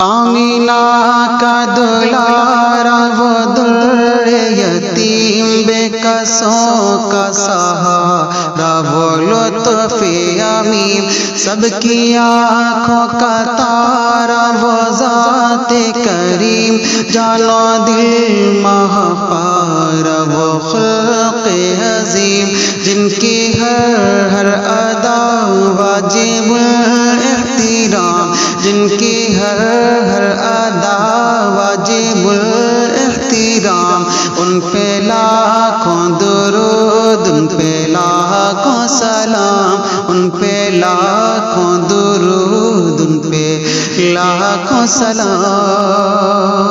Amina का दुलारा वो दुर्रे यतीम बेकसों का सहारा वो लुत्फ़े अमीम सबकी आँखों का तारा वो ज़ाते करीम जानो दिल महापारा वो ख़ुल्क़े अज़ीम जिनकी हर अदा वाजिबुल इहतिराम जिनकी हर अदा वाजिबुल इहतिराम उन पे लाखों दुरूद उन पे लाखों सलाम उन पे लाखों दुरूद उन पे लाखों सलाम।